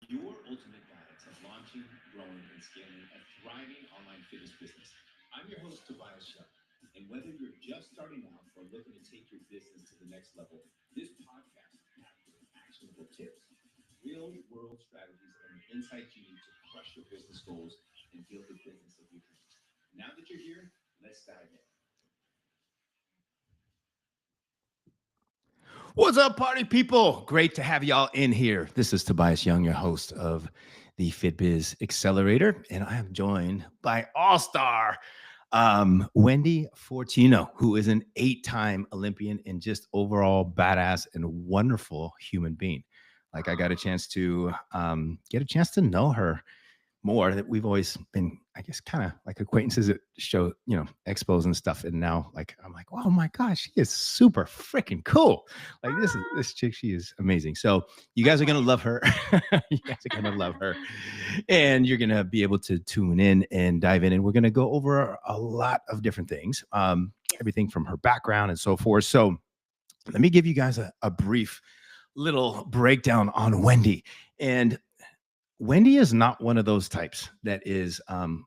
your ultimate guide to launching, growing, and scaling a thriving online fitness business. I'm your host, Tobias Young. And whether you're just starting out or looking to take your business to the next level, this podcast is packed with actionable tips, real world strategies, and the insights you need to crush your business goals and build the business of your dreams. Now that you're here, let's dive in. What's up, party people? Great to have y'all in here. This is Tobias Young, your host of the FitBiz Accelerator, and I am joined by all-star Wendy Fortino, who is an 8-time Olympian and just overall badass and wonderful human being. Like I got a chance to get a chance to know her more. That we've always been, I guess, kind of like acquaintances at show, expos and stuff. And now, like, I'm like, oh my gosh, she is super freaking cool. Like this chick, she is amazing. So you guys are gonna love her. You guys are gonna love her, and you're gonna be able to tune in and dive in. And we're gonna go over a lot of different things, everything from her background and so forth. So let me give you guys a brief little breakdown on Wendy. And Wendy is not one of those types that is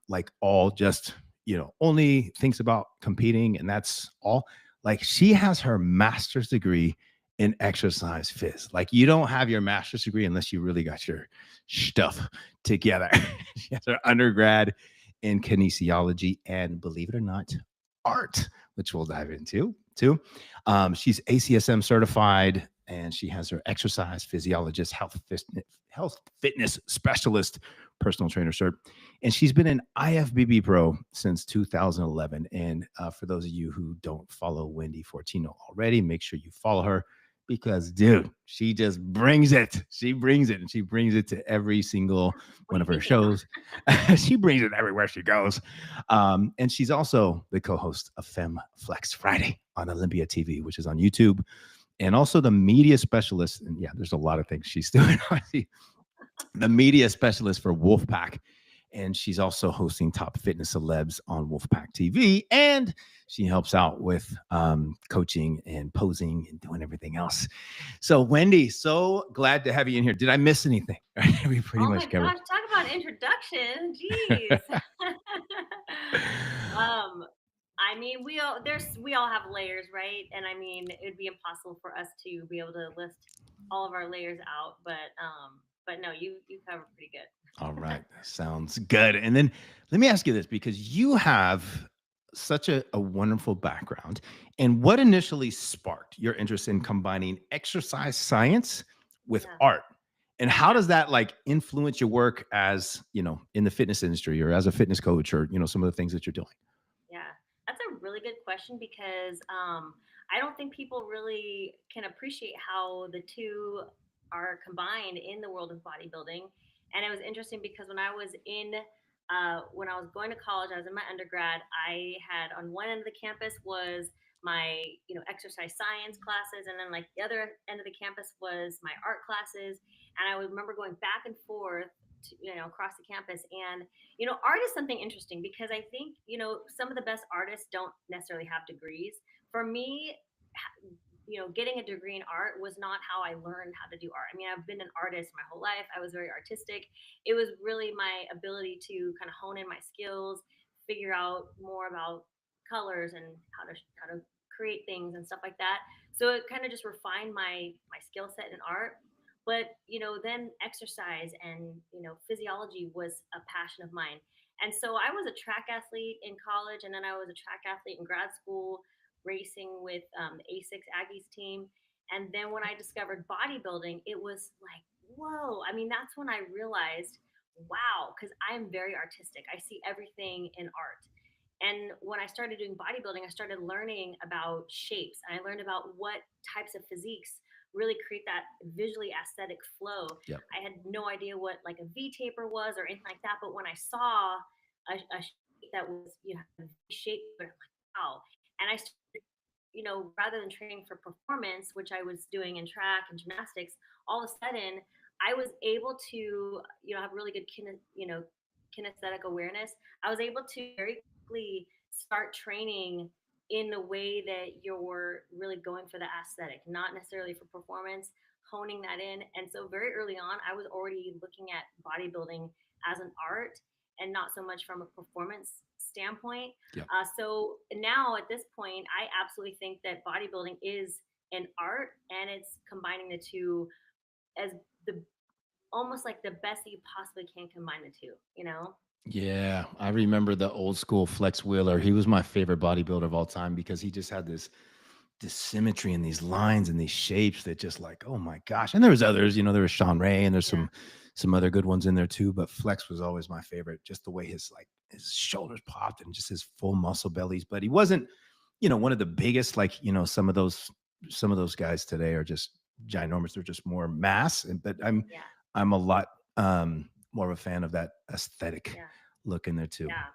like all just, only thinks about competing and that's all. Like she has her master's degree in exercise phys. Like you don't have your master's degree unless you really got your stuff together. She has her undergrad in kinesiology and, believe it or not, art, which we'll dive into too. She's ACSM certified and she has her exercise physiologist, health fitness specialist, personal trainer cert. And she's been an IFBB pro since 2011. And for those of you who don't follow Wendy Fortino already, make sure you follow her because, dude, she just brings it. She brings it, and she brings it to every single one of her shows. She brings it everywhere she goes. And she's also the co-host of Fem Flex Friday on Olympia TV, which is on YouTube, and also the media specialist. And yeah, there's a lot of things she's doing. The media specialist for Wolfpack. And she's also hosting Top Fitness Celebs on Wolfpack TV. And she helps out with coaching and posing and doing everything else. So, Wendy, so glad to have you in here. Did I miss anything? We pretty much covered. Gosh, talk about introduction. Jeez. um, I mean, we all have layers, right? And I mean, it'd be impossible for us to be able to list all of our layers out, but no, you covered pretty All good. right. Sounds good. And then let me ask you this, because you have such a wonderful background. And what initially sparked your interest in combining exercise science with Yeah, art? And how yeah. does that like influence your work as, in the fitness industry or as a fitness coach or, some of the things that you're doing? Yeah, that's a really good question because I don't think people really can appreciate how the two are combined in the world of bodybuilding. And it was interesting because when I was going to college, I was in my undergrad. I had on one end of the campus was my exercise science classes, and then like the other end of the campus was my art classes. And I would remember going back and forth across the campus. And art is something interesting because I think, some of the best artists don't necessarily have degrees. For me, getting a degree in art was not how I learned how to do art. I mean, I've been an artist my whole life. I was very artistic. It was really my ability to kind of hone in my skills, figure out more about colors and how to create things and stuff like that. So it kind of just refined my skill set in art. But then exercise and physiology was a passion of mine. And so I was a track athlete in college, and then I was a track athlete in grad school, racing with the A6 Aggies team. And then when I discovered bodybuilding, it was like, whoa. I mean, that's when I realized, wow, because I am very artistic. I see everything in art. And when I started doing bodybuilding, I started learning about shapes and I learned about what types of physiques really create that visually aesthetic flow. Yep. I had no idea what like a V taper was or anything like that. But when I saw a shape that was, a V shape, I'm like, wow. And I started, rather than training for performance, which I was doing in track and gymnastics, all of a sudden I was able to, have really good, kinesthetic awareness. I was able to very quickly start training in the way that you're really going for the aesthetic, not necessarily for performance, honing that in. And so very early on, I was already looking at bodybuilding as an art and not so much from a performance standpoint. Yeah. So now at this point, I absolutely think that bodybuilding is an art, and it's combining the two as the almost like the best that you possibly can combine the two, you know? Yeah, I remember the old school Flex Wheeler. He was my favorite bodybuilder of all time because he just had this symmetry and these lines and these shapes that just like, oh my gosh. And there was others, there was Sean Ray and there's Yeah. some other good ones in there too. But Flex was always my favorite, just the way his shoulders popped and just his full muscle bellies. But he wasn't, one of the biggest, like, some of those guys today are just ginormous. They're just more mass. But Yeah. I'm a lot more of a fan of that aesthetic Yeah. look in there too. Yeah.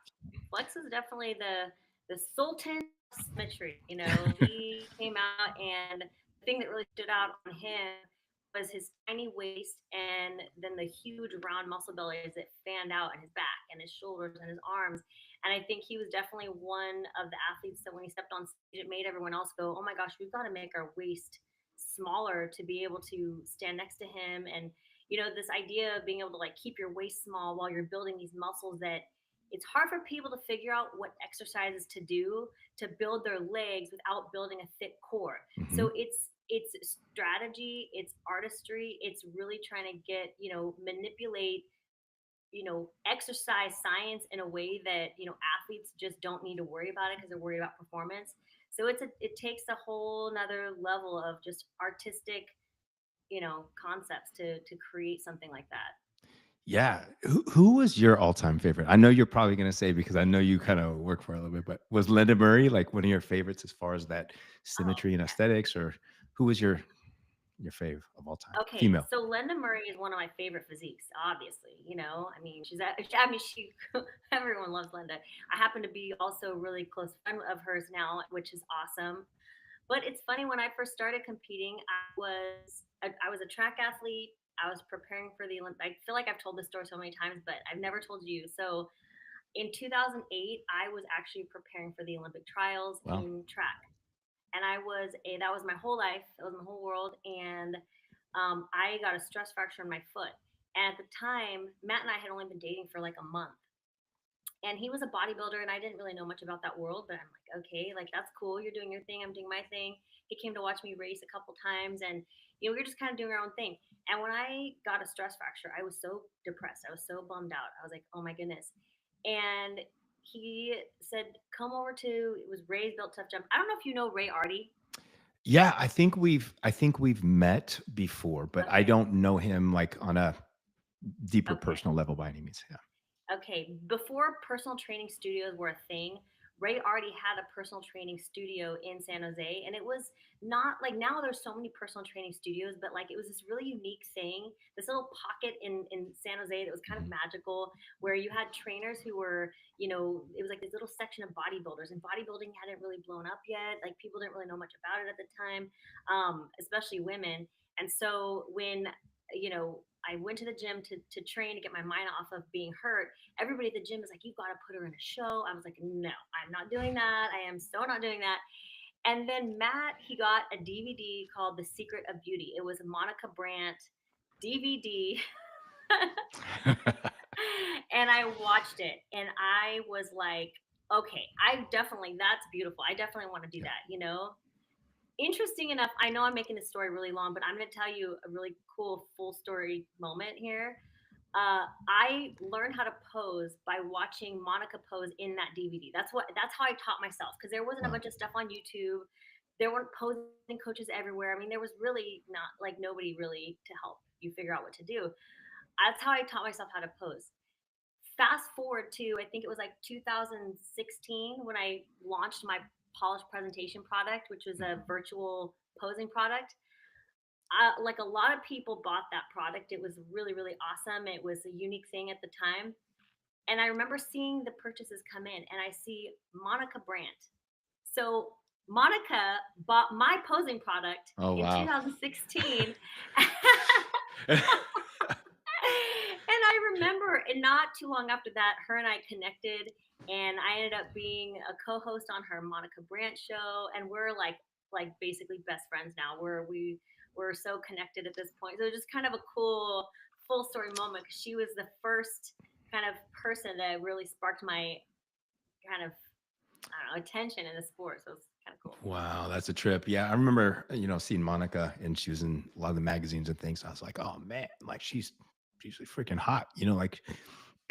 Flex is definitely the sultan of symmetry. He came out, and the thing that really stood out on him was his tiny waist and then the huge round muscle bellies that fanned out in his back and his shoulders and his arms. And I think he was definitely one of the athletes that when he stepped on stage, it made everyone else go, "Oh my gosh, we've got to make our waist smaller to be able to stand next to him." And this idea of being able to like keep your waist small while you're building these muscles, that it's hard for people to figure out what exercises to do to build their legs without building a thick core. Mhm. So it's strategy, it's artistry, it's really trying to get, manipulate, exercise science in a way that, athletes just don't need to worry about it because they're worried about performance. So it takes a whole nother level of just artistic, concepts to create something like that. Yeah. Who was your all-time favorite? I know you're probably gonna say because I know you kind of work for it a little bit, but was Linda Murray like one of your favorites as far as that Oh, symmetry and yeah. aesthetics, or who was your fave of all time? Okay, Female. so Linda Murray is one of my favorite physiques, obviously. I mean, I mean, everyone loves Linda. I happen to be also a really close friend of hers now, which is awesome. But it's funny, when I first started competing, I was a track athlete. I was preparing for the Olympic. I feel like I've told this story so many times, but I've never told you. So in 2008, I was actually preparing for the Olympic trials Wow. in track, and that was my whole life. That was my whole world. And I got a stress fracture in my foot. And at the time, Matt and I had only been dating for like a month. And he was a bodybuilder, and I didn't really know much about that world. But I'm like, okay, like that's cool. You're doing your thing. I'm doing my thing. He came to watch me race a couple times, and we were just kind of doing our own thing. And when I got a stress fracture, I was so depressed. I was so bummed out. I was like, oh my goodness. And he said, come over to, it was Ray's Built Tough Jump. I don't know if you know Ray Artie. Yeah, I think we've met before, but I Okay. don't know him like on a deeper Okay. personal level by any means. Yeah. Okay, before personal training studios were a thing, Ray already had a personal training studio in San Jose, and it was not like now there's so many personal training studios, but like it was this really unique thing, this little pocket in San Jose that was kind of Mhm. magical, where you had trainers who were, it was like this little section of bodybuilders, and bodybuilding hadn't really blown up yet. Like people didn't really know much about it at the time, especially women. And so when I went to the gym to train to get my mind off of being hurt, everybody at the gym is like, you got to put her in a show. I was like, no, I'm not doing that. I am so not doing that. And then Matt, he got a DVD called The Secret of Beauty. It was a Monica Brandt DVD. And I watched it, and I was like, okay, that's beautiful. I definitely want to do Yeah. that. Interesting enough, I know I'm making this story really long, but I'm going to tell you a really cool full story moment here. I learned how to pose by watching Monica pose in that DVD. That's how I taught myself, because there wasn't a Wow. bunch of stuff on YouTube. There weren't posing coaches everywhere. I mean, there was really not like nobody really to help you figure out what to do. That's how I taught myself how to pose. Fast forward to, I think it was like 2016 when I launched my polished presentation product, which was a Mhm. virtual posing product. Like a lot of people bought that product. It was really, really awesome. It was a unique thing at the time. And I remember seeing the purchases come in, and I see Monica Brandt. So Monica bought my posing product Oh in wow. 2016. And I remember, and not too long after that, her and I connected, and I ended up being a co-host on her Monica Brandt show, and we're like basically best friends now. we're so connected at this point. So it was just kind of a cool full story moment because she was the first kind of person that really sparked my kind of, I don't know, attention in the sport. So it's kind of cool. Wow, that's a trip. Yeah, I remember, seeing Monica and she was in a lot of the magazines and things. I was like, oh man, like she's freaking hot. Like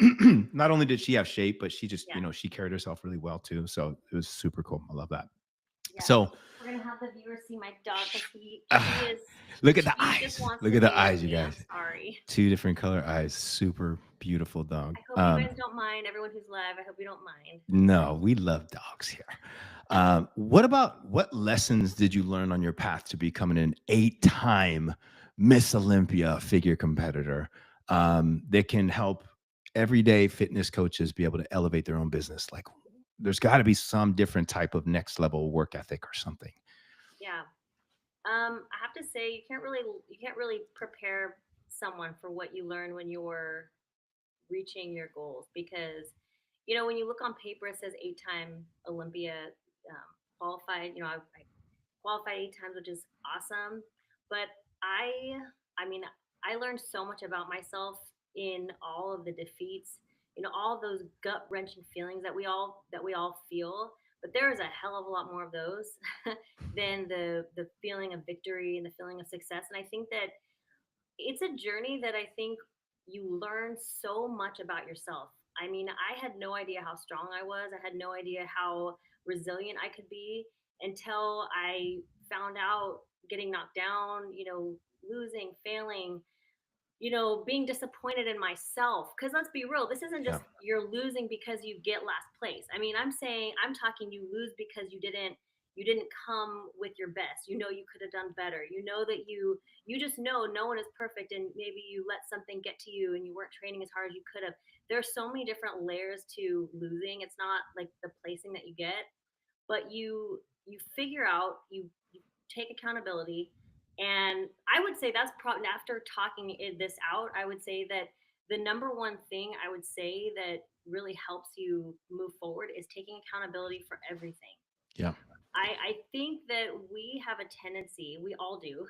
not only did she have shape, but she just, Yeah. she carried herself really well too. So it was super cool. I love that. Yeah. So We're gonna have the viewers see my dog because he ah, is look at the he just eyes. wants Look to at the be with eyes, you me. I'm guys. sorry. Two different color eyes. Super beautiful dog. I hope you guys don't mind. Everyone who's live, I hope you don't mind. No, we love dogs here. What lessons did you learn on your path to becoming an 8-time Miss Olympia figure competitor that can help everyday fitness coaches be able to elevate their own business? Like, there's got to be some different type of next level work ethic or something. Yeah. I have to say you can't really prepare someone for what you learn when you're reaching your goals because when you look on paper it says 8-time Olympia qualified. I qualified 8 times, which is awesome. But I, I mean, I learned so much about myself in all of the defeats. All of those gut wrenching feelings that we all feel. But there is a hell of a lot more of those than the feeling of victory and the feeling of success. And I think that it's a journey that I think you learn so much about yourself. I mean, I had no idea how strong I was. I had no idea how resilient I could be until I found out getting knocked down, losing, failing, being disappointed in myself. Because let's be real, this isn't Yeah. just you're losing because you get last place. I mean, I'm talking you lose because you didn't come with your best. You could have done better. That you just know no one is perfect, and maybe you let something get to you, and you weren't training as hard as you could have. There's so many different layers to losing. It's not like the placing that you get, but you figure out, you take accountability. And I would say that's probably, after talking this out, I would say that the number one thing I would say that really helps you move forward is taking accountability for everything. Yeah. I think that we have a tendency, we all do,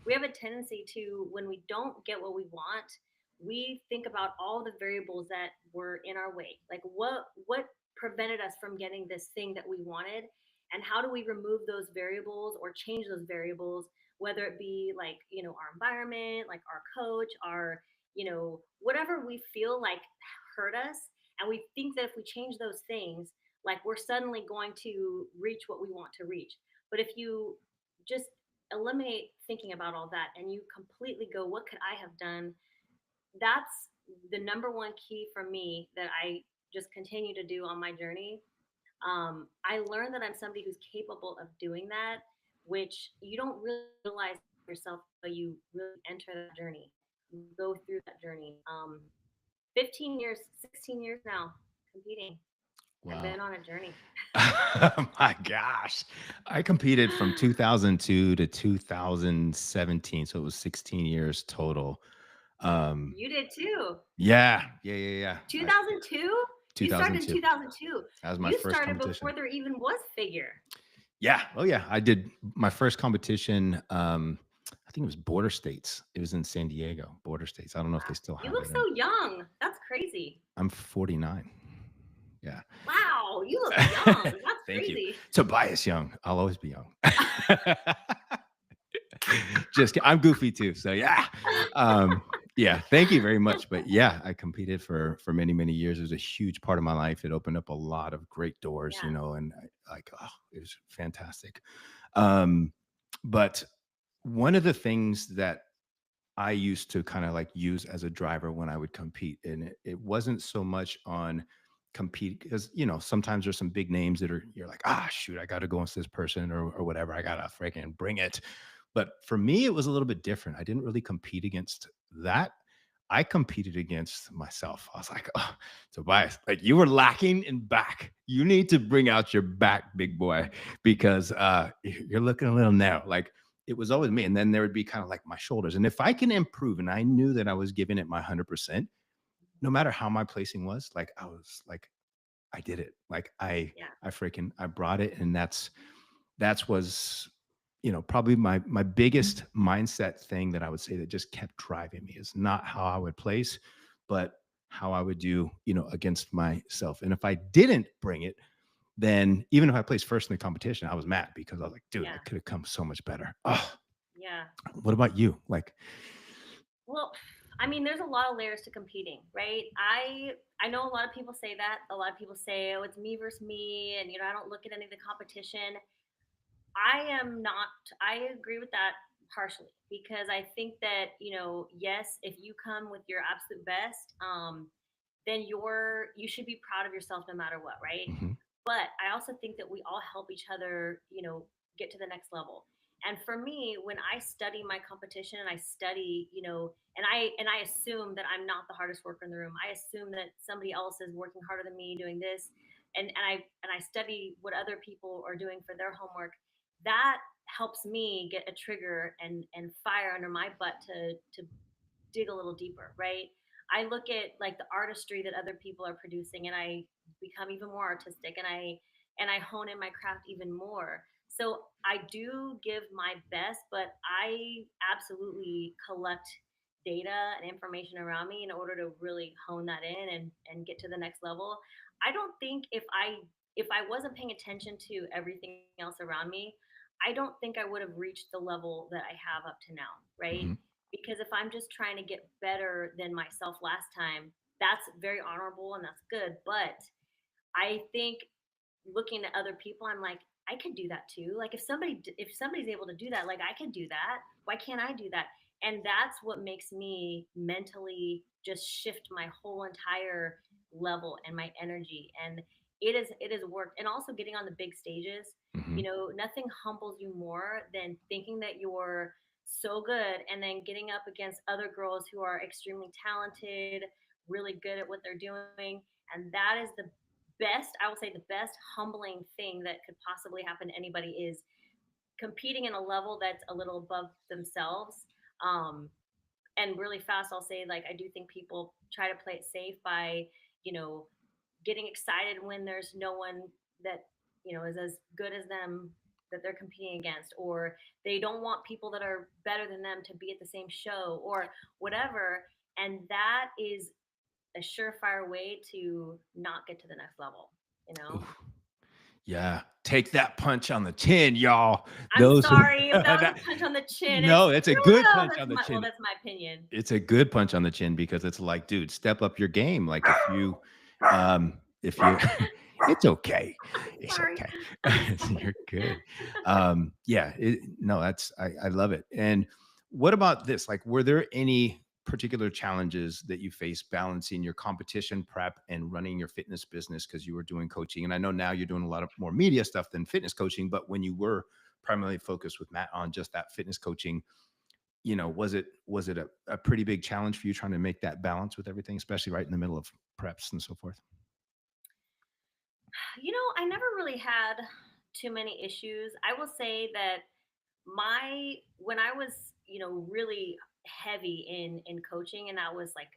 we have a tendency to, when we don't get what we want, we think about all the variables that were in our way. Like what prevented us from getting this thing that we wanted, and how do we remove those variables or change those variables, whether it be like, our environment, like our coach, our, whatever we feel like hurt us. And we think that if we change those things, like we're suddenly going to reach what we want to reach. But if you just eliminate thinking about all that and you completely go, what could I have done? That's the number one key for me that I just continue to do on my journey. I learned that I'm somebody who's capable of doing that, which you don't really realize yourself until you really enter that journey, you go through that journey. 15 years, 16 years now competing. I've Wow. been on a journey. Oh my gosh. I competed from 2002 to 2017. So it was 16 years total. Um, You did too. yeah. Yeah. Yeah. Yeah. 2002? You started in 2002. 2002. That was my You first started competition. before there even was figure. Yeah. Oh, yeah. I did my first competition. I think it was Border States. It was in San Diego, Border States. I don't know if they still You have look it. so young. That's crazy. I'm 49. Yeah. Wow, you look young. That's Thank you. crazy. Tobias Young. I'll always be young. Just kidding. I'm goofy too. So yeah. Yeah, thank you very much. But yeah, I competed for many, many years. It was a huge part of my life. It opened up a lot of great doors, Yeah. and it was fantastic. Um, but one of the things that I used to kind of like use as a driver when I would compete. And it wasn't so much on compete because, sometimes there's some big names that you're like, shoot, I got to go against this person or whatever. I got to freaking bring it. But for me, it was a little bit different. I didn't really compete against that. I competed against myself. I was like, oh, Tobias, like you were lacking in back. You need to bring out your back, big boy, because you're looking a little narrow. Like it was always me. And then there would be kind of like my shoulders. And if I can improve, and I knew that I was giving it my 100%, no matter how my placing was, like I was like, I did it. Like Yeah. I brought it. And that's was probably my biggest mindset thing that I would say that just kept driving me is not how I would place, but how I would do, against myself. And if I didn't bring it, then even if I placed first in the competition, I was mad because I was like, dude, I Yeah. could have come so much better. Oh, Yeah. what about you? Like, Well, I mean, there's a lot of layers to competing, right? I know a lot of people say that. A lot of people say, "Oh, it's me versus me," and I don't look at any of the competition. I am not. I agree with that partially because I think that yes, if you come with your absolute best, then you should be proud of yourself no matter what, right? mhm, But I also think that we all help each other, get to the next level. And for me, when I study my competition and I study, and I assume that I'm not the hardest worker in the room. I assume that somebody else is working harder than me doing this, and I study what other people are doing for their homework. That helps me get a trigger and fire under my butt to dig a little deeper, right? I look at like the artistry that other people are producing and I become even more artistic and I hone in my craft even more. So I do give my best, but I absolutely collect data and information around me in order to really hone that in and get to the next level. I don't think if I wasn't paying attention to everything else around me, I don't think I would have reached the level that I have up to now, right? mhm, Because if I'm just trying to get better than myself last time, that's very honorable and that's good. But I think looking at other people, I'm like, I could do that too. Like if somebody's able to do that, like I could do that. Why can't I do that? And that's what makes me mentally just shift my whole entire level and my energy. And it has worked. And also getting on the big stages, mhm. nothing humbles you more than thinking that you're so good and then getting up against other girls who are extremely talented, really good at what they're doing. And that is the best, I will say the best humbling thing that could possibly happen to anybody is competing in a level that's a little above themselves. And really fast, I'll say, like, I do think people try to play it safe by, you know, getting excited when there's no one that, is as good as them that they're competing against, or they don't want people that are better than them to be at the same show or whatever. And that is a surefire way to not get to the next level, you know? Oof. Yeah, take that punch on the chin, y'all. I'm Those who sorry if that was that a punch on the chin. It's no, it's a good well, punch on the chin. that's my opinion. It's a good punch on the chin because it's like, dude, step up your game. Like if you it's okay. It's Sorry. okay. I'm You're sorry. good. Yeah, no, I love it. And what about this? Like, were there any particular challenges that you faced balancing your competition prep and running your fitness business because you were doing coaching? And I know now you're doing a lot of more media stuff than fitness coaching, but when you were primarily focused with Matt on just that fitness coaching, was it a pretty big challenge for you trying to make that balance with everything, especially right in the middle of preps and so forth? I never really had too many issues. I will say that when I was, really heavy in coaching, and that was like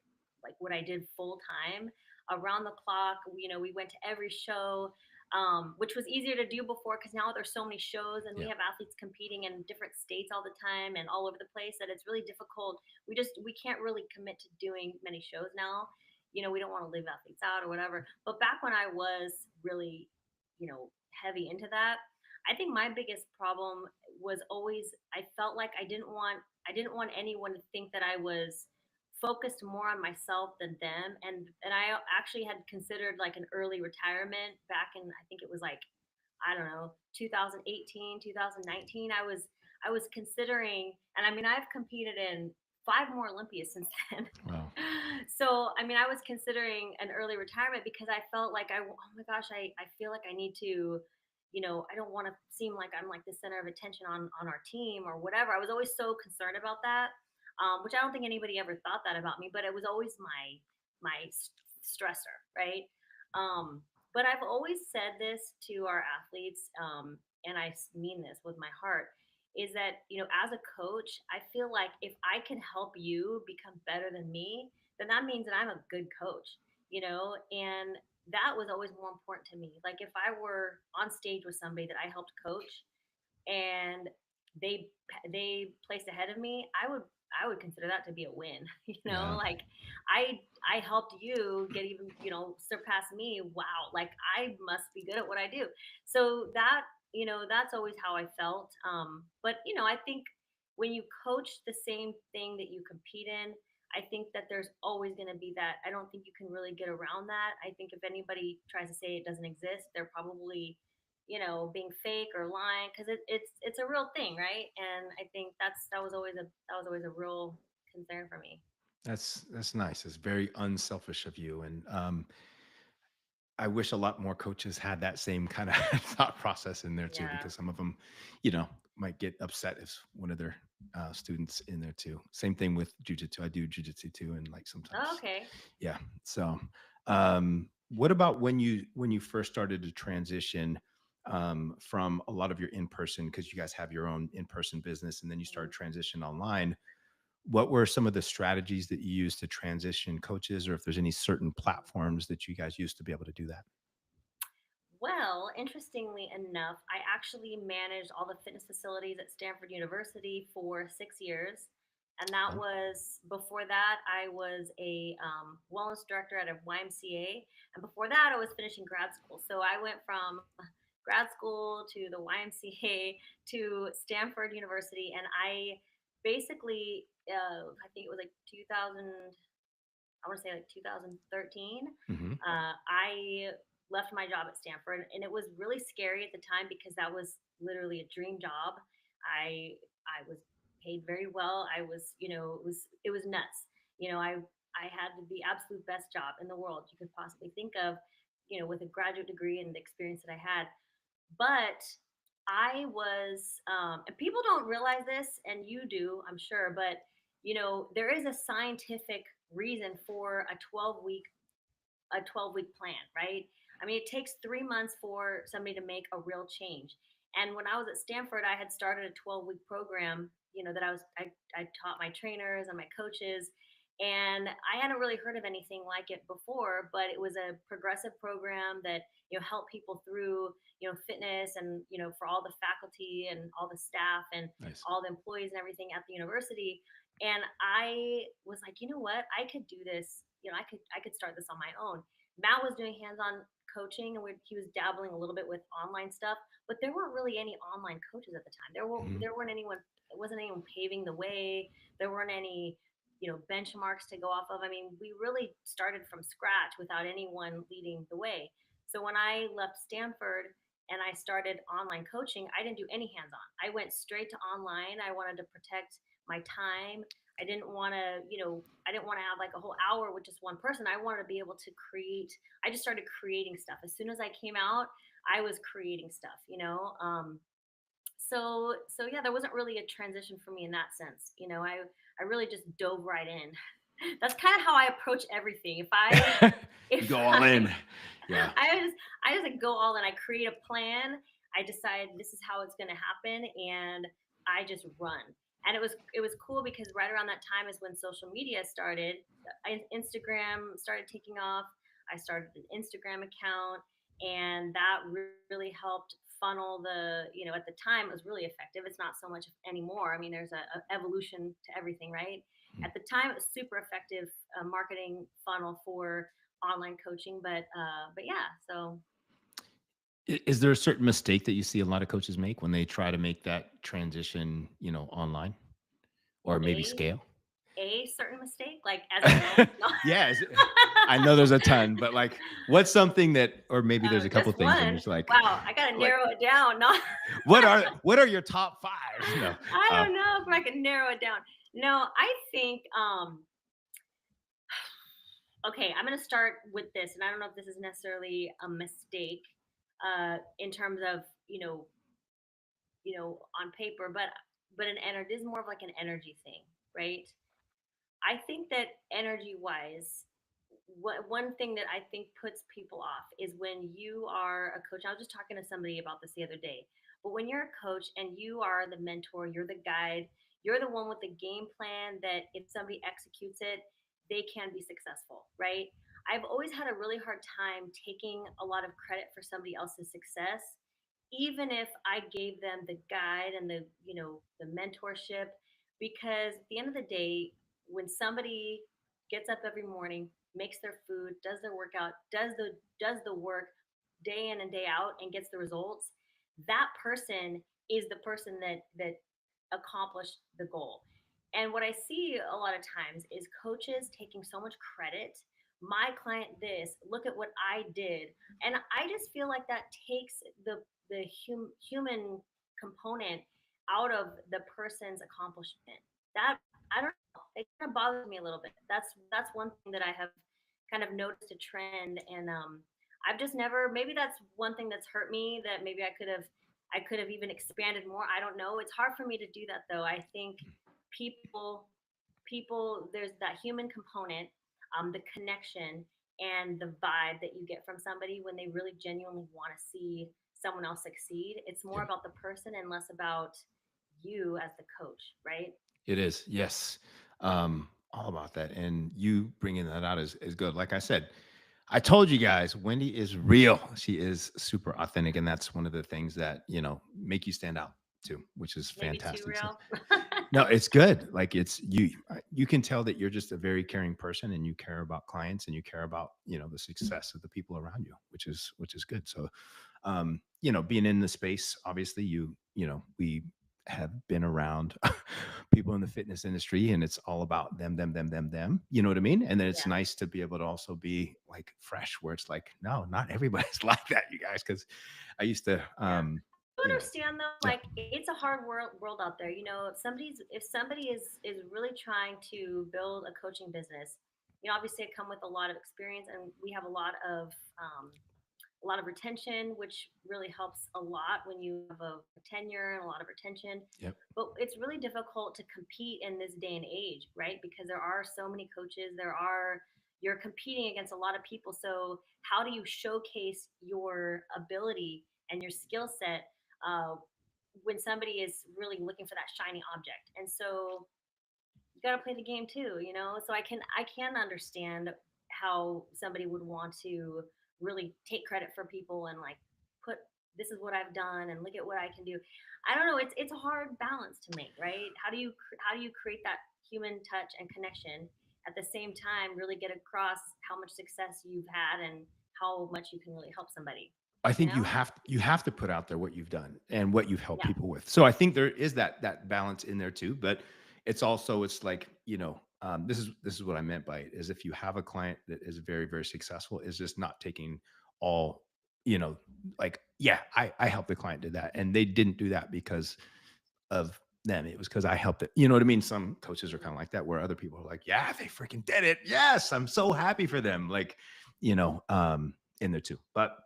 what I did full time around the clock. We went to every show, which was easier to do before because now there's so many shows and we Yeah. have athletes competing in different states all the time and all over the place that it's really difficult. We can't really commit to doing many shows now. We don't want to leave athletes out or whatever. But back when I was really, heavy into that, I think my biggest problem was always I felt like I didn't want anyone to think that I was focused more on myself than them, and I actually had considered like an early retirement back in, I think it was like, I don't know, 2018, 2019. I was considering, and I mean I've competed in 5 more Olympias since then. Wow. So I mean I was considering an early retirement because I felt like oh my gosh, I feel like I need to, I don't want to seem like I'm like the center of attention on our team or whatever. I was always so concerned about that, which I don't think anybody ever thought that about me, but it was always my stressor, right? But I've always said this to our athletes, and I mean this with my heart, is that as a coach, I feel like if I can help you become better than me, then that means that I'm a good coach, and that was always more important to me. Like if I were on stage with somebody that I helped coach and they they placed ahead of me, I would consider that to be a win. Yeah. Like I helped you get even, surpass me. Wow, like I must be good at what I do. So that, that's always how I felt. But I think when you coach the same thing that you compete in, I think that there's always going to be that. I don't think you can really get around that. I think if anybody tries to say it doesn't exist, they're probably, being fake or lying, because it's a real thing, right? And I think that was always a real concern for me. That's nice. It's very unselfish of you, and I wish a lot more coaches had that same kind of thought process in there too, Yeah. because some of them, you know, might get upset if one of their students in there too. Same thing with jujitsu. I do jujitsu too, and like Oh, sometimes, okay. yeah. So, what about when you first started to transition from a lot of your in person, because you guys have your own in person business, and then you Mhm. started transition online? What were some of the strategies that you used to transition coaches, or if there's any certain platforms that you guys used to be able to do that? Well, interestingly enough, I actually managed all the fitness facilities at Stanford University for 6 years. And that Okay. was before that, I was a wellness director at a YMCA. And before that, I was finishing grad school. So I went from grad school to the YMCA to Stanford University. And I basically, I think it was like 2000, I want to say like 2013, Hmm. I left my job at Stanford, and it was really scary at the time because that was literally a dream job. I was paid very well. I was, it was nuts. I had the absolute best job in the world you could possibly think of, with a graduate degree and the experience that I had. But I was, and people don't realize this, and you do, I'm sure, but there is a scientific reason for a 12-week plan, right? I mean, it takes 3 months for somebody to make a real change. And when I was at Stanford, I had started a 12-week program, that I taught my trainers and my coaches. And I hadn't really heard of anything like it before, but it was a progressive program that, helped people through, fitness and, for all the faculty and all the staff and Nice. all the employees and everything at the university. And I was like, you know what, I could do this. I could start this on my own. Matt was doing hands-on coaching, and he was dabbling a little bit with online stuff, but there weren't really any online coaches at the time. Hmm. There weren't anyone. It wasn't anyone paving the way. There weren't any, benchmarks to go off of. I mean, we really started from scratch without anyone leading the way. So when I left Stanford and I started online coaching, I didn't do any hands-on. I went straight to online. I wanted to protect my time. I didn't want to have like a whole hour with just one person. I wanted to be able to create. I just started creating stuff. As soon as I came out, I was creating stuff. So yeah, there wasn't really a transition for me in that sense. I really just dove right in. That's kind of how I approach everything. If I You if go all I in. Yeah. I just like go all in. I create a plan. I decide this is how it's going to happen, and I just run. And it was cool because right around that time is when social media started. Instagram started taking off. I started an Instagram account, and that really helped funnel at the time it was really effective. It's not so much anymore. I mean, there's a evolution to everything, right? At the time, it was super effective marketing funnel for online coaching. But yeah, so Is there a certain mistake that you see a lot of coaches make when they try to make that transition, online or maybe a scale? a certain mistake, like as in one. No. Yeah, I know there's a ton, but like, what's something that, or maybe there's a couple Just things, and one. it's like, Wow, I gotta like, narrow it down. No, what are your top five? No, I uh, don't know if I can narrow it down. No, I think okay, I'm going to start with this, and I don't know if this is necessarily a mistake in terms of on paper, but it is more of like an energy thing, right? I think that energy wise, one thing that I think puts people off is when you are a coach. I was just talking to somebody about this the other day, but when you're a coach and you are the mentor, you're the guide, you're the one with the game plan that if somebody executes it, they can be successful, right? I've always had a really hard time taking a lot of credit for somebody else's success, even if I gave them the guide and the, the mentorship, because at the end of the day, when somebody gets up every morning, makes their food, does their workout, does the work day in and day out and gets the results, that person is the person that accomplished the goal. And what I see a lot of times is coaches taking so much credit. My client this, look at what I did. And I just feel like that takes the human component out of the person's accomplishment. That, I don't know, it kind of bothers me a little bit. That's one thing that I have kind of noticed a trend, and I've just never. Maybe that's one thing that's hurt me. That maybe I could have even expanded more. I don't know. It's hard for me to do that though. I think people there's that human component, the connection and the vibe that you get from somebody when they really genuinely want to see someone else succeed. It's more Yeah, about the person and less about you as the coach, right? it is. Yes. All about that. And you bringing that out is good. Like I said, I told you guys, Wendy is real. She is super authentic. And that's one of the things that, make you stand out too, which is Maybe too fantastic. So real. no, it's good. Like it's you. You can tell that you're just a very caring person, and you care about clients, and you care about the success of the people around you, which is good. So, being in the space, obviously, we have been around people in the fitness industry, and it's all about them, them, them, them, them. You know what I mean? And then it's Yeah. nice to be able to also be like fresh, where it's like, no, not everybody's like that, you guys. Because I used to, Yeah. You you know, understand though, yeah, like it's a hard world out there. If somebody is really trying to build a coaching business, obviously I come with a lot of experience, and we have um, a lot of retention, which really helps a lot when you have a tenure and a lot of retention. yep, But it's really difficult to compete in this day and age, right? Because there are so many coaches. You're competing against a lot of people. So how do you showcase your ability and your skill set uh, when somebody is really looking for that shiny object? And so you got to play the game too. So I can understand how somebody would want to really take credit for people and like put, this is what I've done and look at what I can do. I don't know, it's a hard balance to make, right? How do you create that human touch and connection at the same time really get across how much success you've had and how much you can really help somebody, I you think you know? have to put out there what you've done and what you've helped Yeah. people with. So I think there is that balance in there too. But it's like this is what I meant by it is if you have a client that is very very successful, is just not taking all you know like yeah I helped the client do that and they didn't do that because of them. It was because I helped it. You know what I mean? Some coaches are Mhm. kind of like that, where other people are like, yeah, they freaking did it. Yes, I'm so happy for them. Like, in there too. But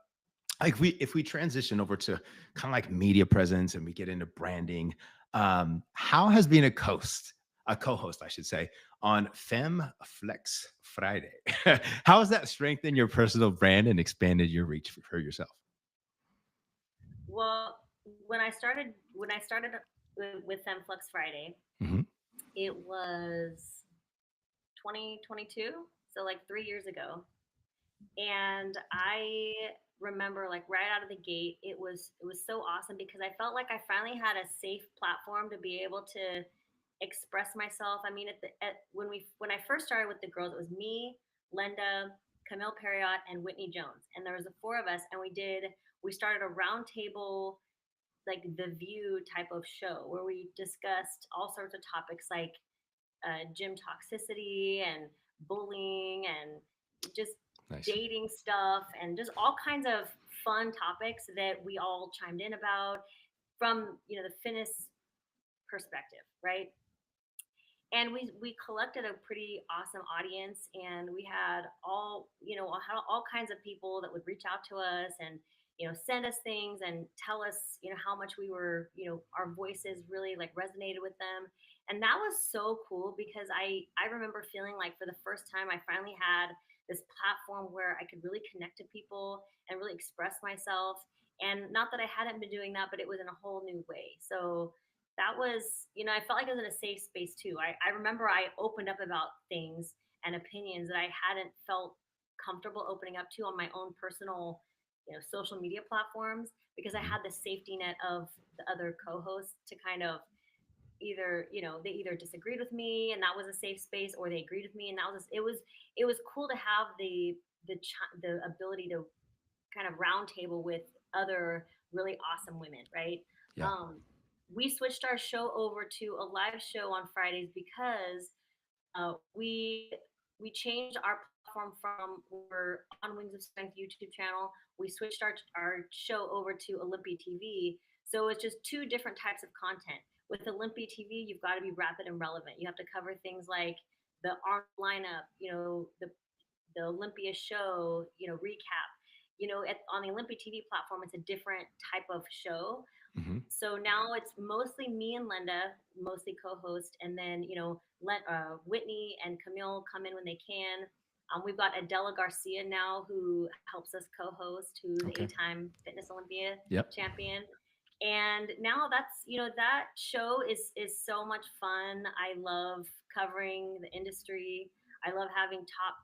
like if we transition over to kind of like media presence and we get into branding, how has being a co-host, I should say, on Femme Flex Friday, how has that strengthened your personal brand and expanded your reach for yourself? Well, when I started with them Flux Friday, Hmm. it was 2022, so like 3 years ago. And I remember like right out of the gate, it was so awesome because I felt like I finally had a safe platform to be able to express myself. I mean, when I first started with the girls, it was me, Linda, Camille Perriott, and Whitney Jones, and there was the four of us, and we started a round table, like the View type of show where we discussed all sorts of topics like gym toxicity and bullying and just Nice. dating stuff and just all kinds of fun topics that we all chimed in about from the fitness perspective, right? And we collected a pretty awesome audience, and we had all kinds of people that would reach out to us and send us things and tell us how much we were, our voices really like resonated with them. And that was so cool because I remember feeling like for the first time I finally had this platform where I could really connect to people and really express myself. And not that I hadn't been doing that, but it was in a whole new way. So that was, I felt like I was in a safe space too. I remember I opened up about things and opinions that I hadn't felt comfortable opening up to on my own personal social media platforms, because I Mhm. had the safety net of the other co-hosts to kind of either, they either disagreed with me and that was a safe space, or they agreed with me and that was it was cool to have the ability to kind of roundtable with other really awesome women, right? Yeah. Um, we switched our show over to a live show on Fridays because we changed our platform from, we're on Wings of Strength YouTube channel. We switched our show over to Olympia TV. So it's just two different types of content. With Olympia TV, you've got to be rapid and relevant. You have to cover things like the Arnold lineup, the Olympia show, recap. On the Olympia TV platform, it's a different type of show. Hmm. So now it's mostly me and Linda, mostly co-host, and then Whitney and Camille come in when they can. We've got Adela Garcia now who helps us co-host, who's Okay. eight-time Fitness Olympia Yep. champion. And now that's that show is so much fun. I love covering the industry. I love having top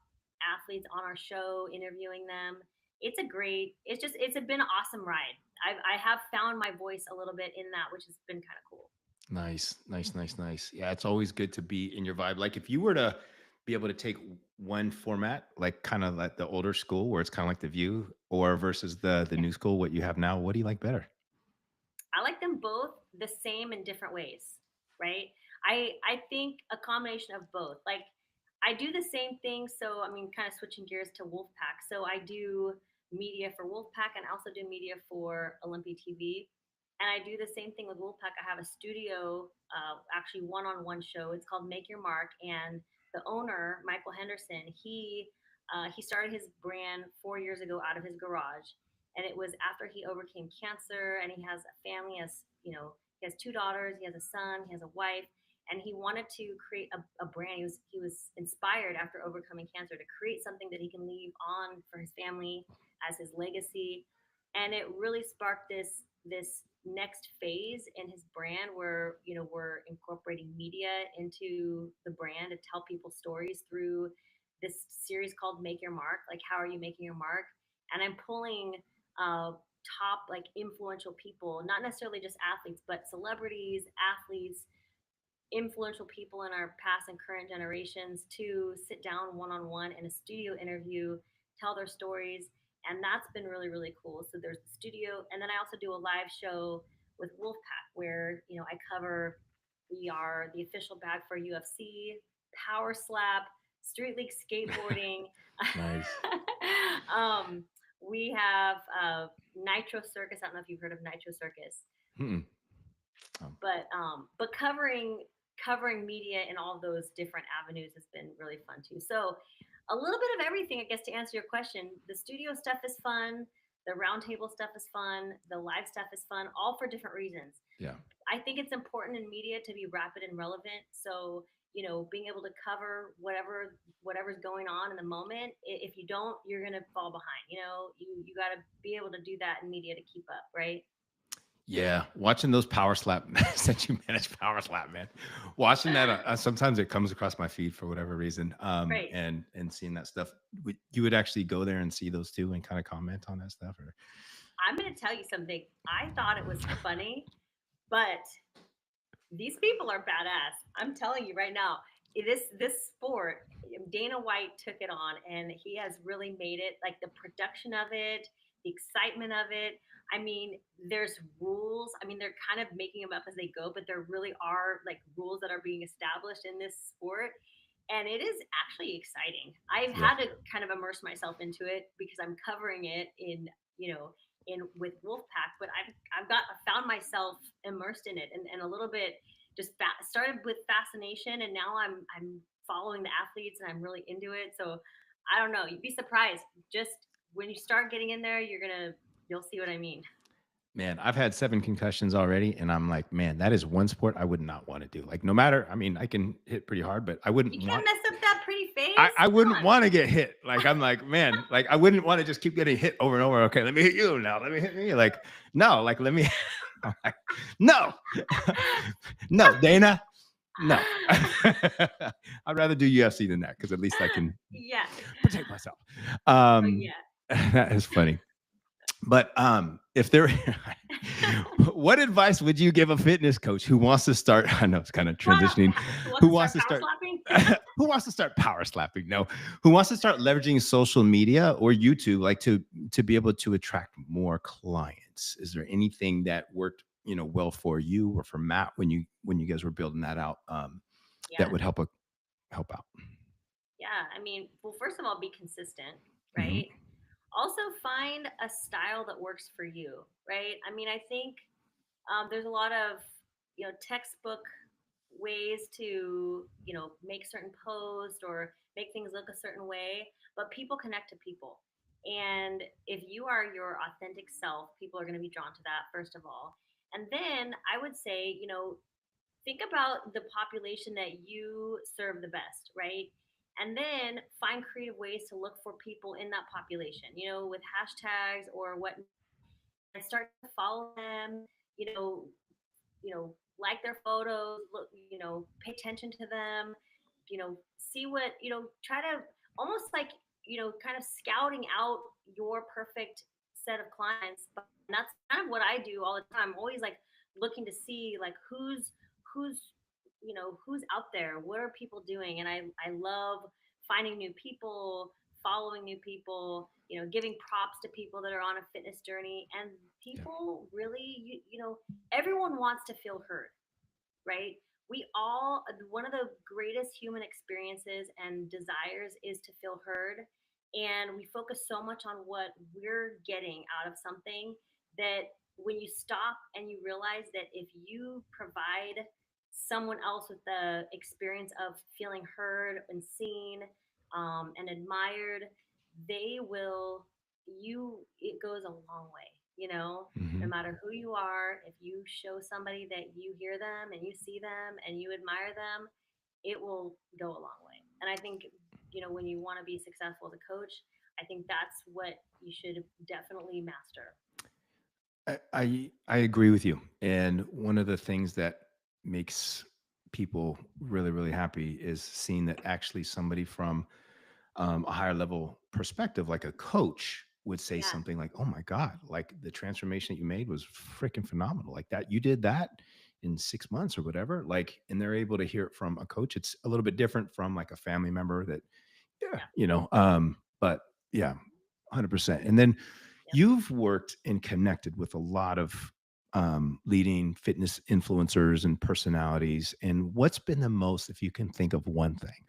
athletes on our show, interviewing them. It's been an awesome ride. I have found my voice a little bit in that, which has been kind of cool. Nice, nice, nice, nice. Yeah, it's always good to be in your vibe. Like if you were to be able to take one format, like kind of like the older school where it's kind of like the view, or versus the Yeah. new school, what you have now, what do you like better? I like them both the same in different ways, right? I think a combination of both. Like I do the same thing, so I mean, kind of switching gears to Wolfpack. So I do media for Wolfpack, and I also do media for Olympia TV. And I do the same thing with Wolfpack. I have a studio, actually one-on-one show. It's called Make Your Mark, and the owner, Michael Henderson, he started his brand 4 years ago out of his garage, and it was after he overcame cancer, and he has a family. As he has two daughters, he has a son, he has a wife, and he wanted to create a brand. He was inspired after overcoming cancer to create something that he can leave on for his family as his legacy. And it really sparked this next phase in his brand, where we're incorporating media into the brand to tell people stories through this series called Make Your Mark. Like, how are you making your mark? And I'm pulling top, like, influential people, not necessarily just athletes, but celebrities, athletes, influential people in our past and current generations, to sit down one on one in a studio interview, tell their stories. And that's been really, really cool. So there's the studio. And then I also do a live show with Wolfpack, where, we are the official bag for UFC, Power Slap, Street League Skateboarding. Nice. um, we have Nitro Circus. I don't know if you've heard of Nitro Circus, Mm-mm. Um, but covering media in all those different avenues has been really fun too. So a little bit of everything, I guess, to answer your question. The studio stuff is fun. The roundtable stuff is fun. The live stuff is fun, all for different reasons. yeah. I think it's important in media to be rapid and relevant. So, being able to cover whatever's going on in the moment. If you don't, you're gonna fall behind. You got to be able to do that in media to keep up, right? Yeah, watching those power slap since you manage power slap, man. Watching that, sometimes it comes across my feed for whatever reason, Right. and seeing that stuff. You would actually go there and see those too, and kind of comment on that stuff, or I'm gonna tell you something. I thought it was funny, but these people are badass. I'm telling you right now. This sport, Dana White took it on, and he has really made it, like, the production of it, the excitement of it. I mean, there's rules. I mean, they're kind of making them up as they go, but there really are, like, rules that are being established in this sport, and it is actually exciting. I've yeah, had to kind of immerse myself into it because I'm covering it you know in with Wolfpack, but I found myself immersed in it, and a little bit just started with fascination, and now I'm following the athletes, and I'm really into it. So I don't know. You'd be surprised. Just when you start getting in there, you'll see what I mean. man. I've had 7 concussions already, and I'm like, man, that is one sport I would not want to do. Like, no matter, I mean, I can hit pretty hard, but I You wouldn't can't want. mess up that pretty I, face. I Come wouldn't on. want to get hit. Like, I'm like, man, like I wouldn't want to just keep getting hit over and over. Okay, let me hit you now. Let me hit me. Like, no, like let me. I'm like, no, no, Dana, no. I'd rather do UFC than that because at least I can Yeah. protect myself. Oh yeah. That is funny. But if there, what advice would you give a fitness coach who wants to start? I know it's kind of transitioning. Who wants Who to wants start to power start? slapping? Who wants to start power slapping? No, who wants to start leveraging social media or YouTube, like to be able to attract more clients? Is there anything that worked, well for you or for Matt when you guys were building that out, that Yeah. would help out? Yeah. I mean, well, first of all, be consistent, Hmm. right? Also, find a style that works for you, right? I mean, I think there's a lot of textbook ways to make certain posts or make things look a certain way, but people connect to people. And if you are your authentic self, people are going to be drawn to that, first of all. And then I would say, think about the population that you serve the best, right? And then find creative ways to look for people in that population, with hashtags or what, and start to follow them, you know, like their photos, look, pay attention to them, see what, try to almost like, kind of scouting out your perfect set of clients. But that's kind of what I do all the time. I'm always like looking to see like who's who's out there, what are people doing, and I love finding new people, following new people, giving props to people that are on a fitness journey. And Yeah. people really, everyone wants to feel heard, right? We all, one of the greatest human experiences and desires is to feel heard. And we focus so much on what we're getting out of something that when you stop and you realize that if you provide someone else with the experience of feeling heard and seen, and admired, they will, it goes a long way, no Hmm. matter who you are. If you show somebody that you hear them and you see them and you admire them, it will go a long way. And I think, when you want to be successful as a coach, I think that's what you should definitely master. I agree with you. And one of the things that makes people really, really happy is seeing that actually somebody from a higher level perspective, like a coach, would say Yeah. something like, "Oh my God, like the transformation that you made was freaking phenomenal. Like that, you did that in 6 months or whatever." Like, and they're able to hear it from a coach. It's a little bit different from like a family member that, yeah, Yeah. but yeah, 100%. And then Yep. you've worked and connected with a lot of leading fitness influencers and personalities. And what's been the most, if you can think of one thing,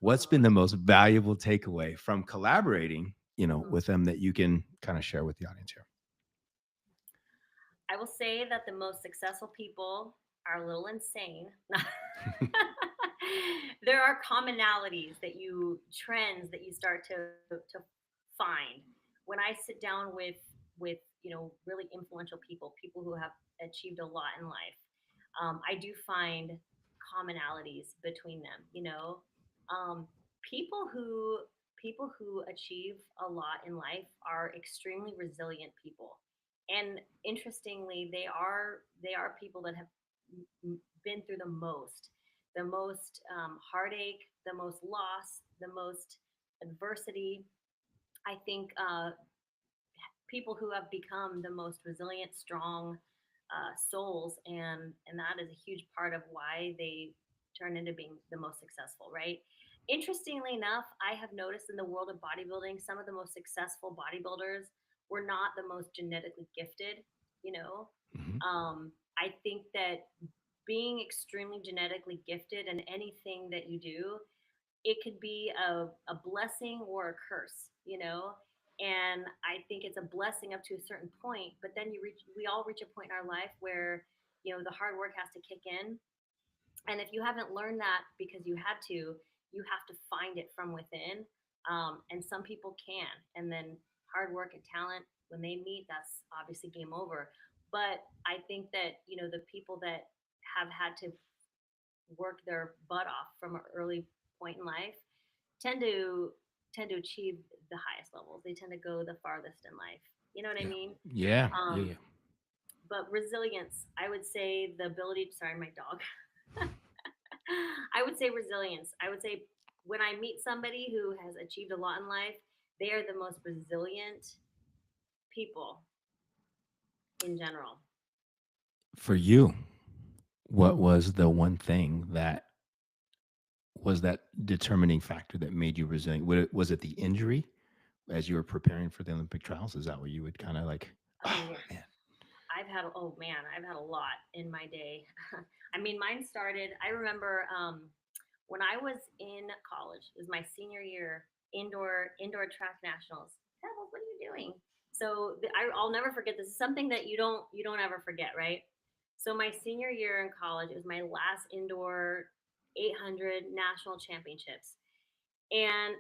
what's been Mhm. the most valuable takeaway from collaborating, Mhm. with them that you can kind of share with the audience I will say that the most successful people are a little insane. here? There are commonalities that trends that you start to find when I sit down with really influential people, people who have achieved a lot in life. I do find commonalities between them. Um, people who people who achieve a lot in life are extremely resilient people. And interestingly, they are people that have been through the most heartache, the most loss, the most adversity. I think people who have become the most resilient, strong souls, and that is a huge part of why they turn into being the most successful, right? Interestingly enough, I have noticed in the world of bodybuilding, some of the most successful bodybuilders were not the most genetically gifted. You know, Mhm. I think that being extremely genetically gifted in anything that you do, it could be a blessing or a curse. And I think it's a blessing up to a certain point, but then we all reach a point in our life where the hard work has to kick in. And if you haven't learned that because you had to, you have to find it from within. And some people can, and then hard work and talent, when they meet, that's obviously game over. But I think that the people that have had to work their butt off from an early point in life tend to tend to achieve the highest levels. They tend to go the farthest in life. You know what I Yeah. mean? Yeah. Yeah. Um, Yeah. but resilience, I would say the ability. Sorry, my dog. I would say resilience. I would say when I meet somebody who has achieved a lot in life, they are the most resilient People in general. For you, what was the one thing that was that determining factor that made you resilient? Was it the injury as you were preparing for the Olympic trials? Is that where you would kind of like, Oh oh yeah. man, Oh man, I've had a lot in my day. I mean, mine started, I remember when I was in college, it was my senior year, indoor track nationals. Pebbles, what are you doing? So I'll never forget this. Is something that you don't ever forget, right? So my senior year in college, it was my last indoor 800 national championships, and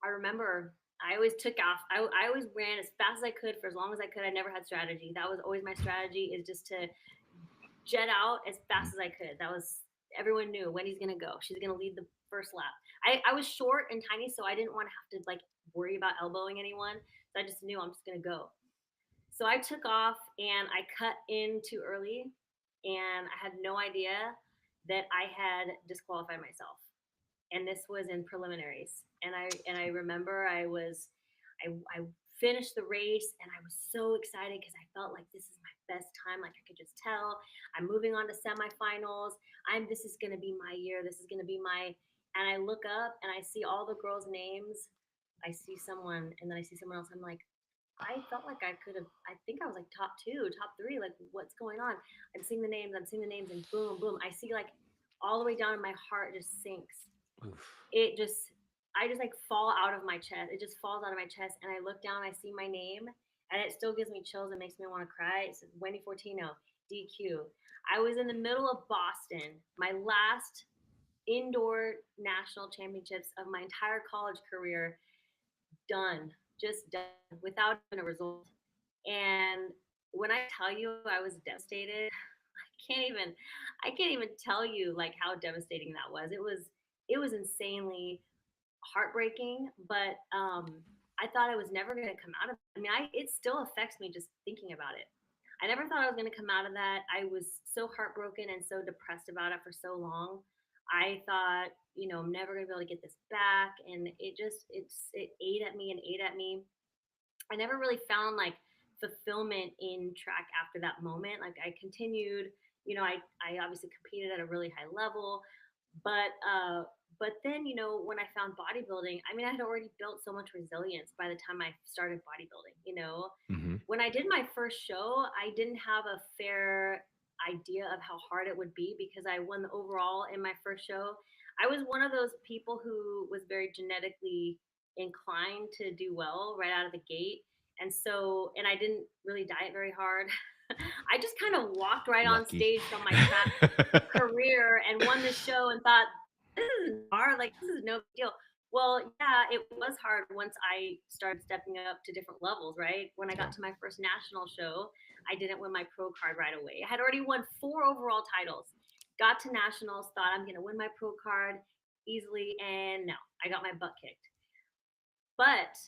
I remember I always took off. I always ran as fast as I could for as long as I could. I never had strategy. That was always my strategy, is just to jet out as mhm, fast as I could. That was, everyone knew Wendy's gonna go. She's gonna lead the first lap. I was short and tiny, so I didn't want to have to like worry about elbowing anyone. So I just knew I'm just gonna go. So I took off and I cut in too early, and I had no idea that I had disqualified myself, and this was in preliminaries. And I remember I finished the race, and I was so excited because I felt like this is my best time. Like I could just tell I'm moving on to semifinals. This is gonna be my year. This is gonna be my. And I look up and I see all the girls' names. I see someone, and then I see someone else. I'm like, I felt like I could have. I think I was like top two, top three. Like, what's going on? I'm seeing the names. I'm seeing the names, and boom, boom. I see like all the way down, and my heart just sinks. oof. It just, I just like fall out of my chest. It just falls out of my chest, and I look down, I see my name, and it still gives me chills and makes me want to cry. It says Wendy Fortino, DQ. I was in the middle of Boston, my last indoor national championships of my entire college career, done, just done, without even a result. And when I tell you I was devastated, can't even I can't even tell you like how devastating that was. It was insanely heartbreaking, but I thought I was never going to come out of it. I mean, it still affects me just thinking about it. I never thought I was going to come out of that. I was so heartbroken and so depressed about it for so long. I thought, I'm never going to be able to get this back, and it ate at me and ate at me. I never really found like fulfillment in track after that moment. Like I continued, I obviously competed at a really high level, but then, when I found bodybuilding, I mean, I had already built so much resilience by the time I started bodybuilding. Hmm. When I did my first show, I didn't have a fair idea of how hard it would be because I won the overall in my first show. I was one of those people who was very genetically inclined to do well right out of the gate. And so, and I didn't really diet very hard. I just kind of walked right on Lucky. stage from my track career and won the show and thought, this is hard. Like, this is no big deal. Well, yeah, it was hard once I started stepping up to different levels, right? When I Yeah. got to my first national show, I didn't win my pro card right away. I had already won 4 overall titles. Got to nationals, thought I'm going to win my pro card easily, and no, I got my butt kicked. But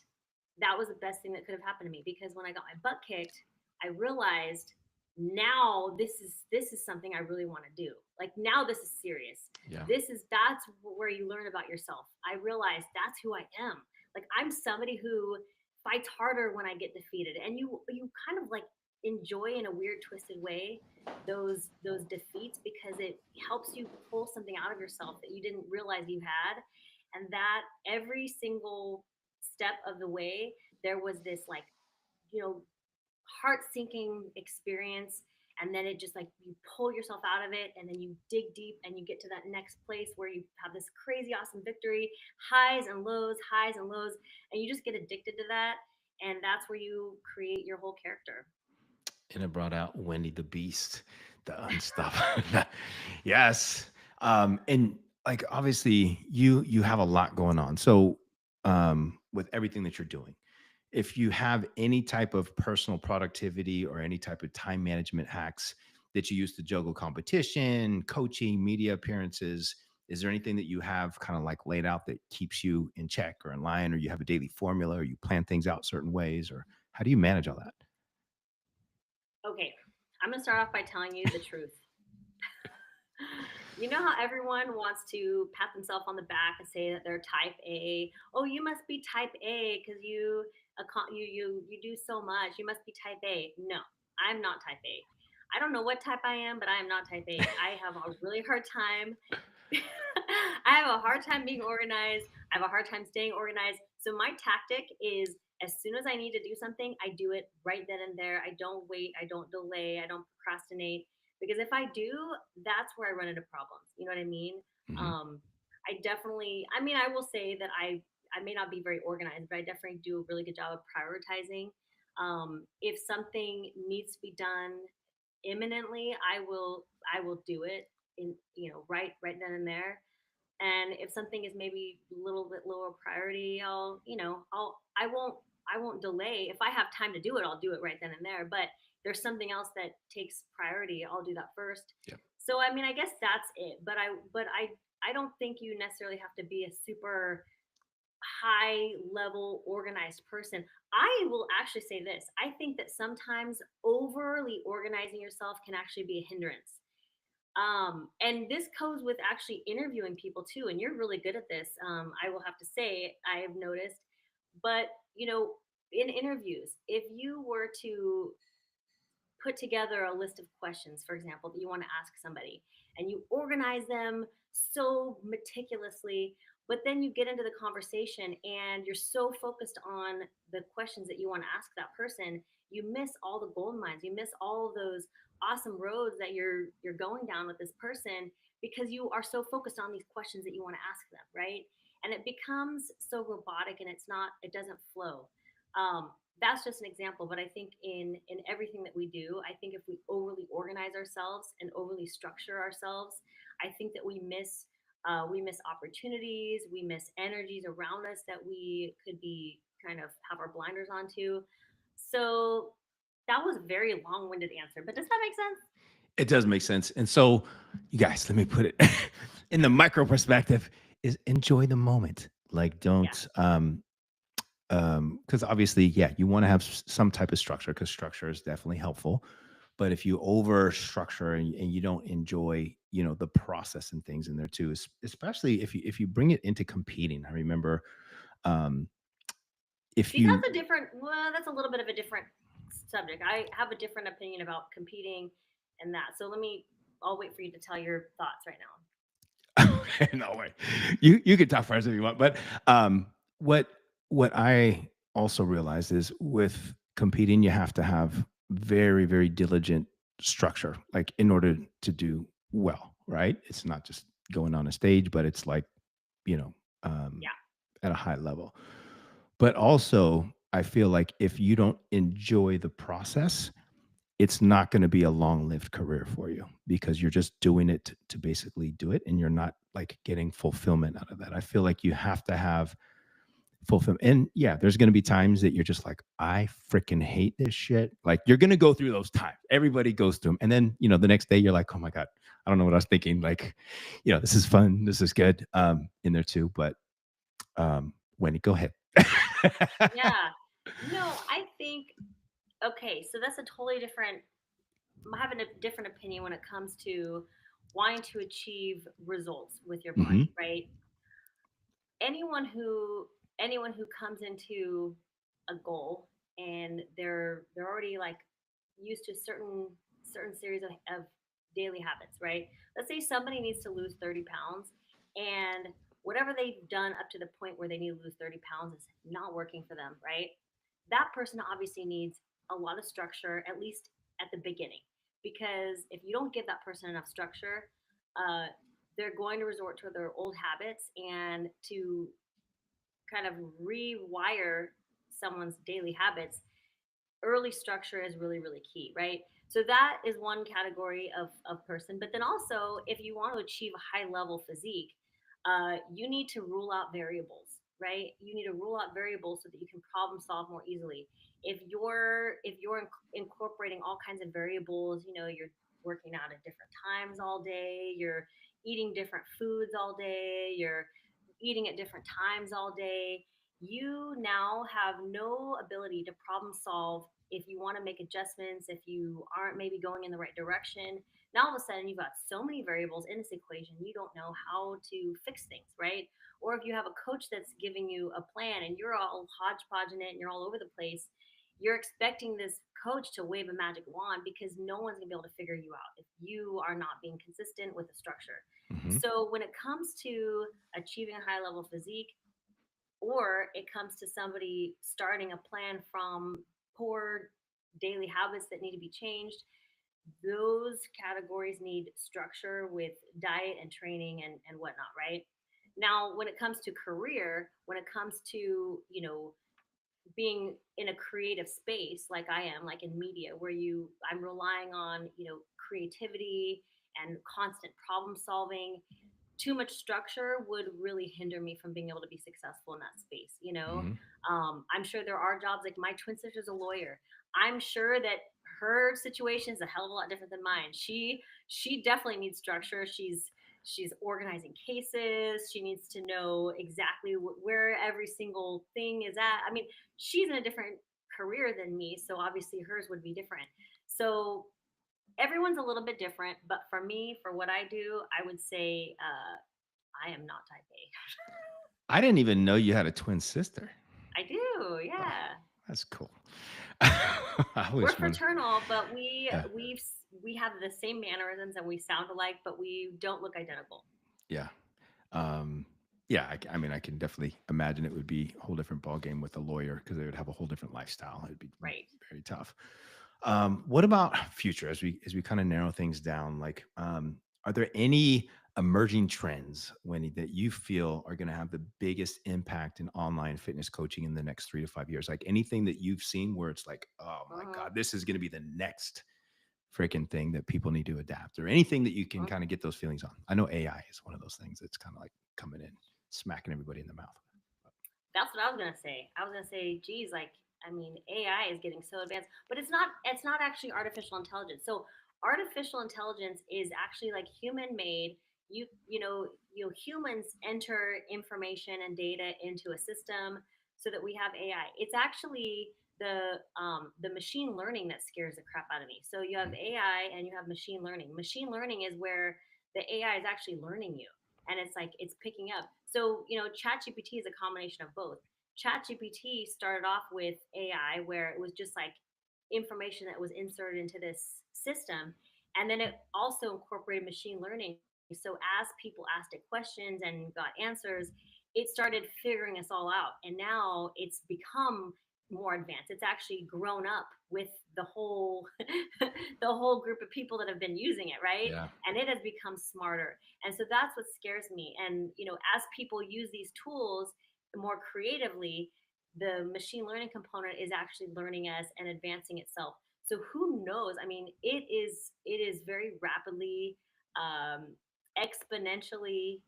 that was the best thing that could have happened to me, because when I got my butt kicked, I realized now this is something I really want to do. Like, now this is serious. Yeah. That's where you learn about yourself. I realized that's who I am. Like, I'm somebody who fights harder when I get defeated, and you kind of like enjoy in a weird twisted way those defeats, because it helps you pull something out of yourself that you didn't realize you had. And that every single step of the way, there was this like, you know heart sinking experience. And then it just like, you pull yourself out of it, and then you dig deep and you get to that next place where you have this crazy awesome victory, highs and lows, and you just get addicted to that. And that's where you create your whole character. And it brought out Wendy the Beast, the unstoppable. Yes. And like obviously you have a lot going on. So with everything that you're doing, if you have any type of personal productivity or any type of time management hacks that you use to juggle competition, coaching, media appearances, is there anything that you have kind of like laid out that keeps you in check or in line, or you have a daily formula, or you plan things out certain ways, or how do you manage all that? Okay, I'm gonna start off by telling you the truth. You know how everyone wants to pat themselves on the back and say that they're type A. Oh, you must be type A because you do so much. You must be type A. No, I'm not type A. I don't know what type I am, but I am not type A. I have a really hard time. I have a hard time being organized. I have a hard time staying organized. So my tactic is as soon as I need to do something, I do it right then and there. I don't wait. I don't delay. I don't procrastinate. Because if I do, that's where I run into problems. You know what I mean? Mhm. I definitely, I mean, I will say that I may not be very organized, but I definitely do a really good job of prioritizing. If something needs to be done imminently, I will do it in, right then and there. And if something is maybe a little bit lower priority, I won't delay. If I have time to do it, I'll do it right then and there. But there's something else that takes priority, I'll do that first. Yeah. So I mean, I guess that's it. But I don't think you necessarily have to be a super high level organized person. I will actually say this. I think that sometimes overly organizing yourself can actually be a hindrance. And this goes with actually interviewing people too. And you're really good at this. I will have to say, I have noticed. But, in interviews, if you were to put together a list of questions, for example, that you want to ask somebody, and you organize them so meticulously, but then you get into the conversation and you're so focused on the questions that you want to ask that person, you miss all the gold mines. You miss all of those awesome roads that you're going down with this person because you are so focused on these questions that you want to ask them, right? And it becomes so robotic and it doesn't flow. That's just an example, but I think in everything that we do, I think if we overly organize ourselves and overly structure ourselves, I think that we miss opportunities, we miss energies around us that we could be kind of have our blinders onto. So that was a very long-winded answer, but does that make sense? It does make sense. And so, you guys, let me put it in the micro perspective is enjoy the moment. Like, Yeah. don't, because obviously, yeah, you want to have some type of structure because structure is definitely helpful. But if you over structure and you don't enjoy, the process and things in there too, especially if you bring it into competing. I remember, um, if See, you that's a little bit of a different subject. I have a different opinion about competing and that. So I'll wait for you to tell your thoughts right now. no way. You can talk first if you want, but what what I also realized is with competing, you have to have very very diligent structure, like in order to do well. Right? It's not just going on a stage, but it's like you know um, Yeah. at a high level. But also, I feel like if you don't enjoy the process, it's not going to be a long-lived career for you because you're just doing it to basically do it and you're not like getting fulfillment out of that. I feel like you have to have fulfillment. And yeah, there's going to be times that you're just like, I freaking hate this shit. Like you're going to go through those times. Everybody goes through them. And then, the next day you're like, oh my God, I don't know what I was thinking. Like, this is fun. This is good in there too. But Wendy, go ahead. Yeah. No, I think okay, so that's a totally different I'm having a different opinion when it comes to wanting to achieve results with your Hmm. body, right? Anyone who comes into a goal and they're already like used to certain series of daily habits, right? Let's say somebody needs to lose 30 pounds and whatever they've done up to the point where they need to lose 30 pounds is not working for them, right? That person obviously needs a lot of structure, at least at the beginning. Because if you don't give that person enough structure, uh, they're going to resort to their old habits and to kind of rewire someone's daily habits. Early structure is really really key, right? So that is one category of person. But then also, if you want to achieve a high level physique, you need to rule out variables, right? You need to rule out variables so that you can problem solve more easily. If you're incorporating all kinds of variables, you're working out at different times all day, you're eating different foods all day, you're eating at different times all day, you now have no ability to problem solve if you want to make adjustments, if you aren't maybe going in the right direction. Now all of a sudden you've got so many variables in this equation, you don't know how to fix things, right? Or if you have a coach that's giving you a plan and you're all hodgepodge in it and you're all over the place, you're expecting this coach to wave a magic wand because no one's gonna be able to figure you out if you are not being consistent with the structure. Hmm. So when it comes to achieving a high level physique, or it comes to somebody starting a plan from poor daily habits that need to be changed, those categories need structure with diet and training and whatnot, right? Now, when it comes to career, when it comes to, being in a creative space like I am, like in media, where I'm relying on, creativity and constant problem solving, too much structure would really hinder me from being able to be successful in that space. Hmm. I'm sure there are jobs, like my twin sister's a lawyer. I'm sure that her situation is a hell of a lot different than mine. She definitely needs structure. She's organizing cases. She needs to know exactly where every single thing is at. I mean, she's in a different career than me, so obviously hers would be different. So everyone's a little bit different, but for me, for what I do, I would say I am not type A. I didn't even know you had a twin sister. I do, Oh, yeah. that's cool. I We're always wanted. fraternal, but we Yeah. we we have the same mannerisms and we sound alike, but we don't look identical. Yeah. Um, yeah, I mean, I can definitely imagine it would be a whole different ballgame with a lawyer because they would have a whole different lifestyle. It'd be Right. very tough. What about future as we kind of narrow things down? Like, are there any emerging trends, Wendy, that you feel are going to have the biggest impact in online fitness coaching in the next 3 to 5 years? Like anything that you've seen where it's like, oh my Uh-huh. God, this is going to be the next freaking thing that people need to adapt, or anything that you can Uh-huh. kind of get those feelings on. I know AI is one of those things that's kind of like coming in, smacking everybody in the mouth. That's what I was gonna say. I was gonna say, geez, like, I mean, AI is getting so advanced, but it's not actually artificial intelligence. So artificial intelligence is actually like human made. Humans enter information and data into a system so that we have AI. It's actually the machine learning that scares the crap out of me. So you have Mhm. AI and you have machine learning. Machine learning is where the AI is actually learning you, and it's like it's picking up. So, ChatGPT is a combination of both. ChatGPT started off with AI, where it was just like information that was inserted into this system. And then it also incorporated machine learning. So, as people asked it questions and got answers, it started figuring us all out. And now it's become more advanced. It's actually grown up with the whole the whole group of people that have been using it, right? Yeah. And it has become smarter. And so that's what scares me. And, as people use these tools more creatively, the machine learning component is actually learning us and advancing itself. So who knows? I mean, it is very rapidly, exponentially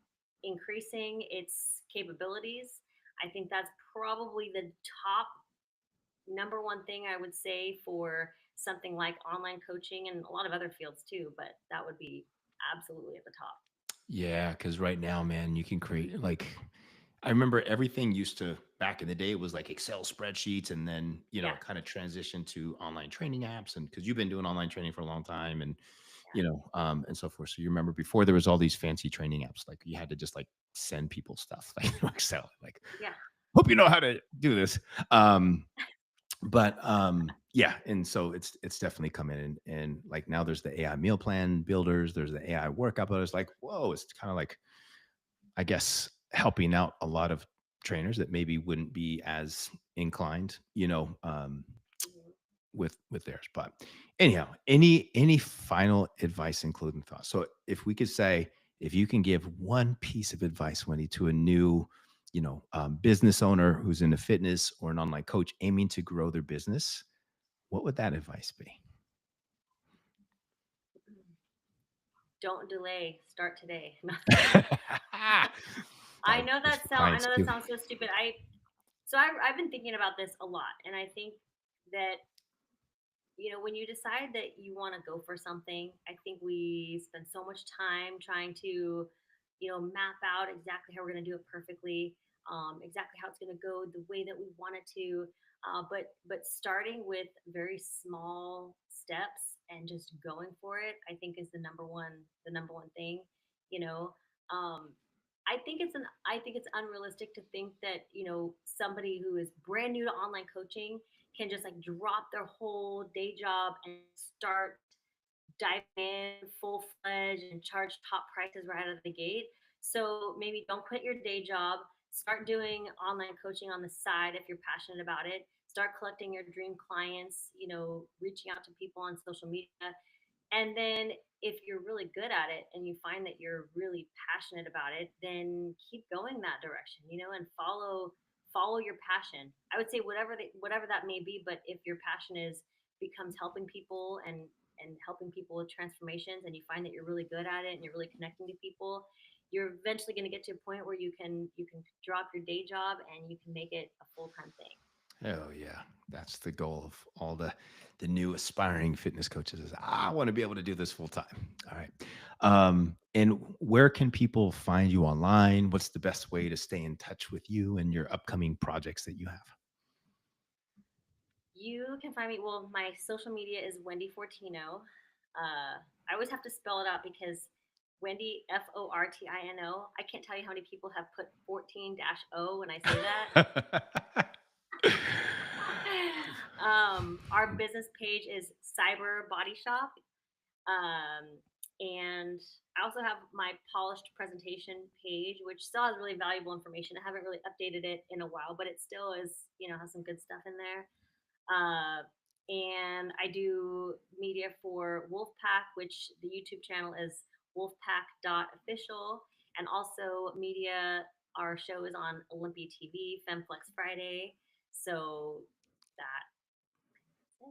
increasing its capabilities. I think that's probably the top number one thing I would say for something like online coaching and a lot of other fields too, but that would be absolutely at the top. Yeah, because right now, man, you can create like I remember everything used to back in the day was like Excel spreadsheets, and then Yeah, it kind of transitioned to online training apps, and because you've been doing online training for a long time, and yeah, and so forth. So you remember before there was all these fancy training apps, like you had to just like send people stuff like Excel, like yeah. hope you know how to do this. Um, but yeah, and so it's definitely come in, and like now there's the AI meal plan builders, there's the AI workout builders. Like whoa, it's kind of like I guess helping out a lot of trainers that maybe wouldn't be as inclined, Mhm. with theirs. But anyhow, any final advice, including thoughts. So if we could say, if you can give one piece of advice, Wendy, to a new, business owner who's into fitness or an online coach aiming to grow their business, what would that advice be? Don't delay. Start today. I Got know this that for sound. I clients know that too. sounds so stupid. I've been thinking about this a lot, and I think that when you decide that you want to go for something, I think we spend so much time trying to, map out exactly how we're going to do it perfectly. exactly how it's going to go the way that we want it to. But starting with very small steps and just going for it, I think is the number one thing. You know, um, I think it's unrealistic to think that somebody who is brand new to online coaching can just like drop their whole day job and start dive in full fledged and charge top prices right out of the gate. So maybe don't quit your day job. Start doing online coaching on the side if you're passionate about it. Start collecting your dream clients, reaching out to people on social media. And then if you're really good at it and you find that you're really passionate about it, then keep going that direction, and follow your passion. I would say whatever that may be, but if your passion is becomes helping people and helping people with transformations, and you find that you're really good at it and you're really connecting to people, you're eventually going to get to a point where you can drop your day job and you can make it a full-time thing. Oh yeah, that's the goal of all the new aspiring fitness coaches is I want to be able to do this full time. All right. And where can people find you online? What's the best way to stay in touch with you and your upcoming projects that you have? You can find me. Well, my social media is Wendy Fortino. I always have to spell it out because Wendy Fortino. I can't tell you how many people have put 14-O when I say that. Our business page is Cyber Body Shop. Um, and I also have my polished presentation page, which still has really valuable information. I haven't really updated it in a while, but it still has some good stuff in there. And I do media for Wolfpack, which the YouTube channel is wolfpack.official. And also media, our show is on Olympia TV, FemFlex Friday. So that's it.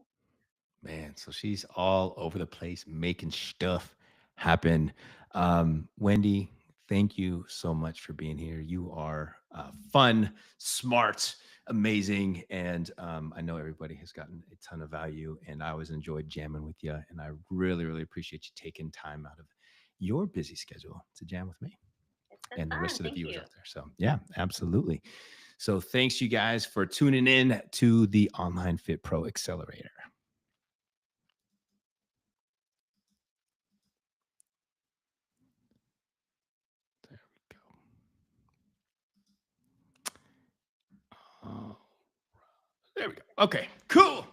Man, so she's all over the place making stuff happen. Wendy, thank you so much for being here. You are fun, smart, amazing, and I know everybody has gotten a ton of value. And I always enjoyed jamming with you, and I really, really appreciate you taking time out of your busy schedule to jam with me It's been and the rest fun. of the Thank viewers you. out there. So yeah, absolutely. So thanks you guys for tuning in to the Online Fit Pro Accelerator. There we go. Oh, there we go. Okay, cool.